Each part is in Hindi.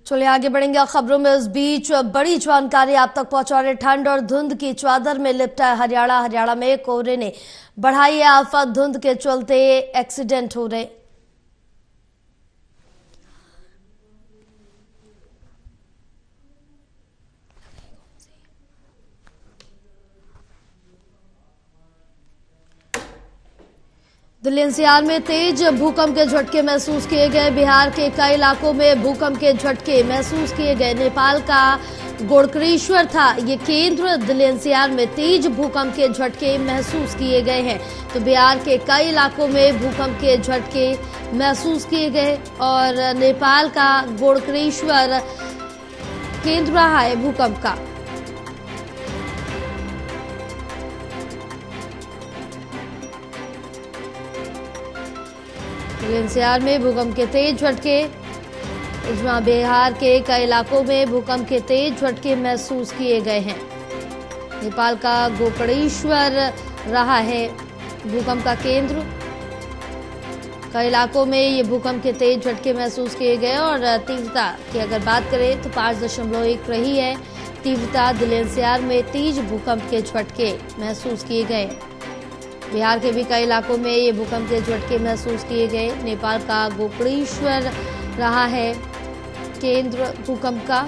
चलिए आगे बढ़ेंगे खबरों में। इस बीच बड़ी जानकारी आप तक पहुंचा रहे। ठंड और धुंध की चादर में लिपटा है हरियाणा में कोहरे ने बढ़ाई है आफत। धुंध के चलते एक्सीडेंट हो रहे। दिल्ली एनसीआर में तेज भूकंप के झटके महसूस किए गए। बिहार के कई इलाकों में भूकंप के झटके महसूस किए गए। नेपाल का गोकर्णेश्वर था ये केंद्र। दिल्ली एनसीआर में तेज भूकंप के झटके महसूस किए गए हैं। तो बिहार के कई इलाकों में भूकंप के झटके महसूस किए गए और नेपाल का गोकर्णेश्वर केंद्र रहा है भूकंप का। एनसीआर में भूकंप के तेज झटके। इसमें बिहार के कई इलाकों में भूकंप के तेज झटके महसूस किए गए हैं। नेपाल का गोकर्णेश्वर रहा है भूकंप का केंद्र। कई इलाकों में ये भूकंप के तेज झटके महसूस किए गए और तीव्रता की अगर बात करें तो 5.1 रही है तीव्रता। दिल्ली एनसीआर में तेज भूकंप के झटके महसूस किए गए। बिहार के भी कई इलाकों में ये भूकंप के झटके महसूस किए गए। नेपाल का गोकर्णेश्वर रहा है केंद्र भूकंप का।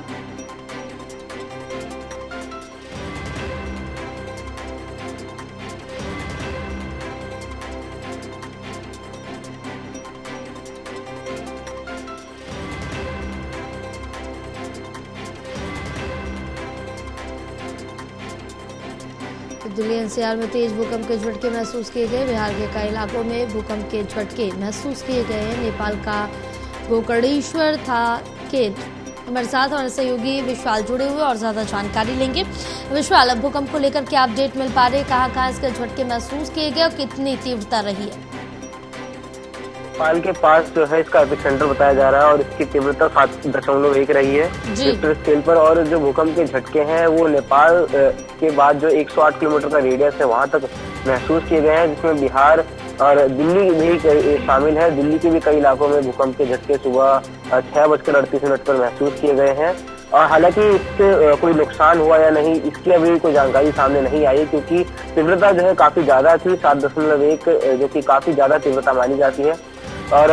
दिल्ली एनसीआर में तेज भूकंप के झटके महसूस किए गए। बिहार के कई इलाकों में भूकंप के झटके महसूस किए गए हैं। नेपाल का गोकर्णेश्वर था केंद्र। हमारे साथ हमारे सहयोगी विशाल जुड़े हुए और ज्यादा जानकारी लेंगे। विशाल, भूकंप को लेकर क्या अपडेट मिल पा रहे? कहाँ इसके झटके महसूस किए गए और कितनी तीव्रता रही है? नेपाल के पास जो है इसका एपिसेंटर बताया जा रहा है और इसकी तीव्रता 7.1 रही है रिक्टर स्केल पर। और जो भूकंप के झटके हैं वो नेपाल के बाद जो 108 किलोमीटर का रेडियस है वहां तक महसूस किए गए हैं, जिसमें बिहार और दिल्ली भी शामिल है। दिल्ली के भी कई इलाकों में भूकंप के झटके सुबह 6:38 पर महसूस किए गए हैं। और हालांकि इससे कोई नुकसान हुआ या नहीं इसकी अभी कोई जानकारी सामने नहीं आई, क्योंकि तीव्रता जो है काफी ज्यादा थी। 7.1 जो कि काफी ज्यादा तीव्रता मानी जाती है। और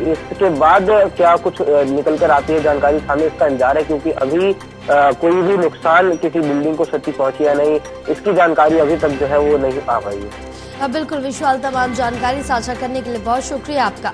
इसके बाद क्या कुछ निकल कर आती है जानकारी सामने, इसका इंतजार है, क्योंकि अभी कोई भी नुकसान किसी बिल्डिंग को क्षति पहुंची या नहीं इसकी जानकारी अभी तक जो है वो नहीं आ पाई है। बिल्कुल विशाल, तमाम जानकारी साझा करने के लिए बहुत शुक्रिया आपका।